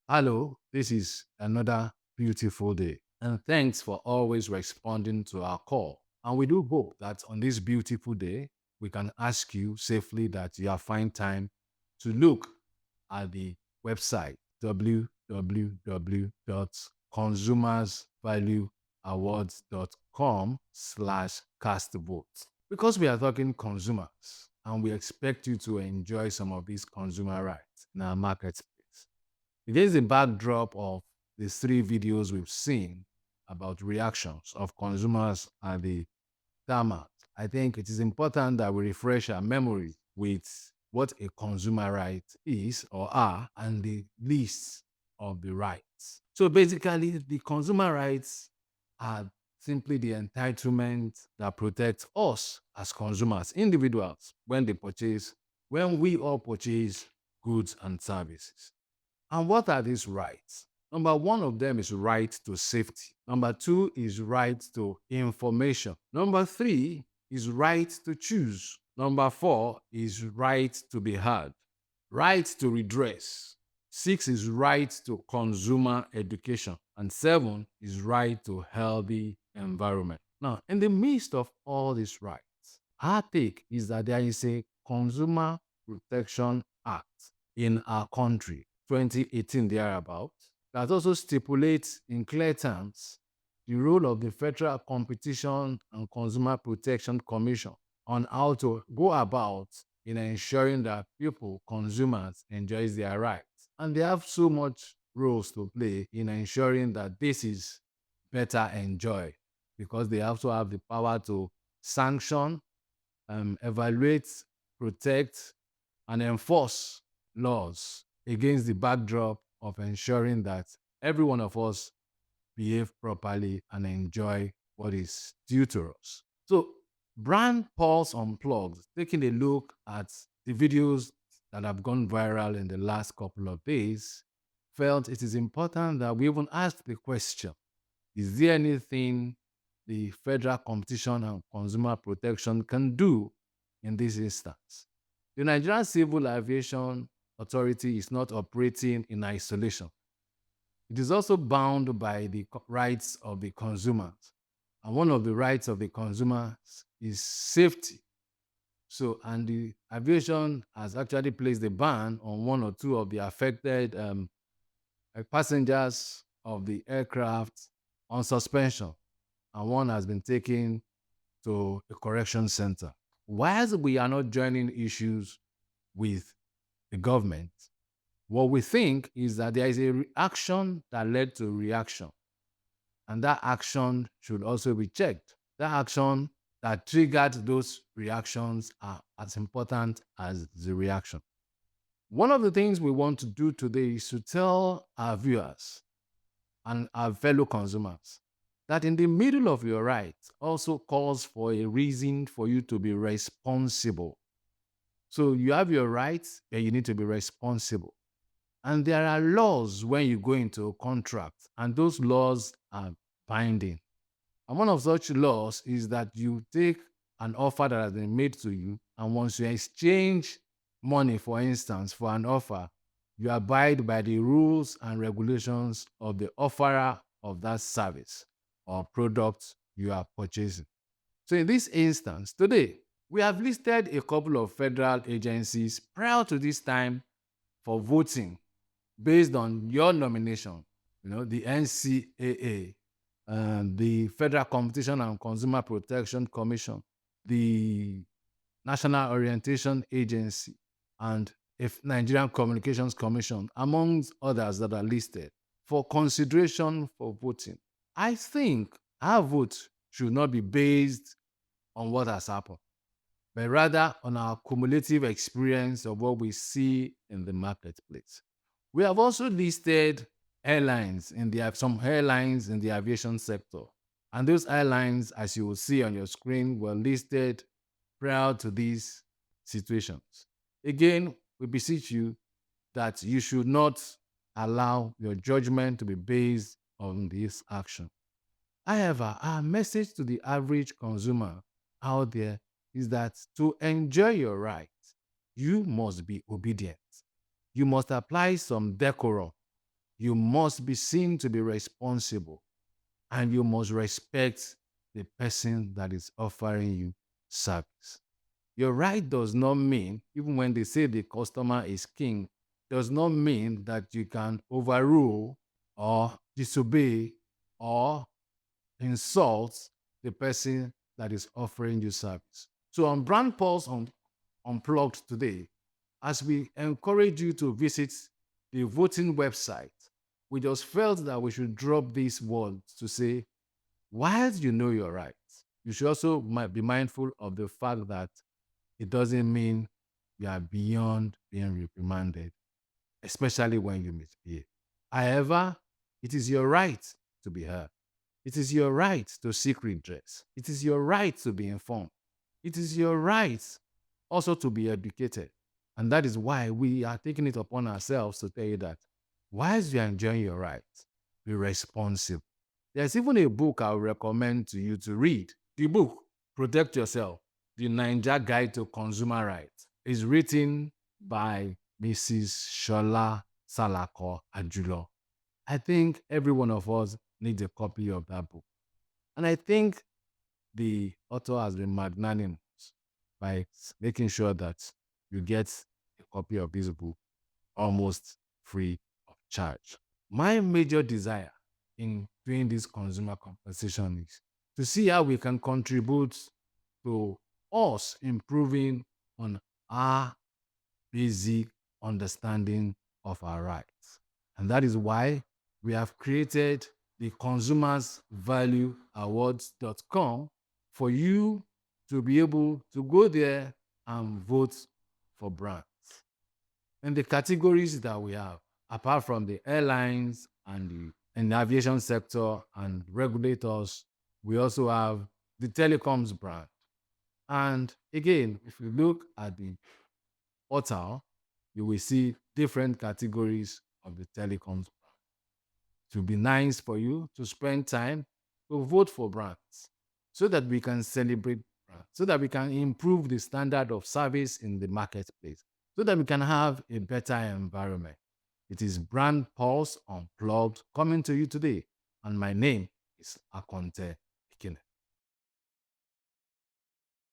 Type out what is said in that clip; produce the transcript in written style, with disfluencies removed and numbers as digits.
Hello, this is another beautiful day. And thanks for always responding to our call. And we do hope that on this beautiful day, we can ask you safely that you have find time to look at the website www.consumersvalueawards.com/castvote. Because we are talking consumers and we expect you to enjoy some of these consumer rights in our marketplace. Against the backdrop of the three videos we've seen about reactions of consumers at the tarmac, I think it is important that we refresh our memory with what a consumer right is or are and the list of the rights. So basically, the consumer rights are simply the entitlement that protects us as consumers, individuals, when we all purchase goods and services. And what are these rights? Number one of them is right to safety. Number two is right to information. Number three is right to choose. Number four is right to be heard. Right to redress. Six is right to consumer education. And seven is right to healthy environment. Now, in the midst of all these rights, our take is that there is a Consumer Protection Act in our country 2018 thereabout, that also stipulates in clear terms the role of the Federal Competition and Consumer Protection Commission on how to go about in ensuring that people, consumers, enjoys their rights. And they have so much roles to play in ensuring that this is better enjoyed because they also have the power to sanction, evaluate, protect, and enforce laws against the backdrop of ensuring that every one of us behave properly and enjoy what is due to us. So, Brand Pulse Unplugged, taking a look at the videos that have gone viral in the last couple of days, felt it is important that we even ask the question: is there anything the Federal Competition and Consumer Protection can do in this instance? The Nigerian Civil Aviation Authority is not operating in isolation. It is also bound by the rights of the consumers. And one of the rights of the consumers is safety. So, and the aviation has actually placed a ban on one or two of the affected passengers of the aircraft on suspension, and one has been taken to a correction center. Whilst we are not joining issues with the government, what we think is that there is a reaction that led to reaction, and that action should also be checked. That action that triggered those reactions are as important as the reaction. One of the things we want to do today is to tell our viewers and our fellow consumers that in the middle of your right also calls for a reason for you to be responsible. So you have your rights, and you need to be responsible. And there are laws when you go into a contract, and those laws are binding. And one of such laws is that you take an offer that has been made to you, and once you exchange money, for instance, for an offer, you abide by the rules and regulations of the offerer of that service or product you are purchasing. So, in this instance, today, we have listed a couple of federal agencies prior to this time for voting based on your nomination. The NCAA, the Federal Competition and Consumer Protection Commission, the National Orientation Agency, and if Nigerian Communications Commission, amongst others that are listed for consideration for voting. I think our vote should not be based on what has happened, but rather on our cumulative experience of what we see in the marketplace. We have also listed some airlines in the aviation sector. And those airlines, as you will see on your screen, were listed prior to these situations. Again, we beseech you that you should not allow your judgment to be based on this action. However, our message to the average consumer out there is that to enjoy your rights, you must be obedient. You must apply some decorum. You must be seen to be responsible, and you must respect the person that is offering you service. Your right does not mean, even when they say the customer is king, does not mean that you can overrule or disobey or insult the person that is offering you service. So on Brand Pulse Unplugged today, as we encourage you to visit the voting website, we just felt that we should drop these words to say, whilst you know your rights, you should also be mindful of the fact that it doesn't mean you are beyond being reprimanded, especially when you misbehave. However, it is your right to be heard. It is your right to seek redress. It is your right to be informed. It is your right also to be educated. And that is why we are taking it upon ourselves to tell you that whilst you are enjoying your rights, be responsible. There's even a book I would recommend to you to read. The book, Protect Yourself, The Naija Guide to Consumer Rights, is written by Mrs. Shola Salako Ajulo. I think every one of us needs a copy of that book. And I think the author has been magnanimous by making sure that you get a copy of this book almost free of charge. My major desire in doing this consumer compensation is to see how we can contribute to us improving on our basic understanding of our rights. And that is why we have created the consumersvalueawards.com for you to be able to go there and vote for brands. And the categories that we have, apart from the airlines and the aviation sector and regulators, we also have the telecoms brand. And again, if you look at the portal, you will see different categories of the telecoms brand. It will be nice for you to spend time to vote for brands so that we can celebrate brands, so that we can improve the standard of service in the marketplace, so that we can have a better environment. It is Brand Pulse Unplugged coming to you today, and my name is Akonte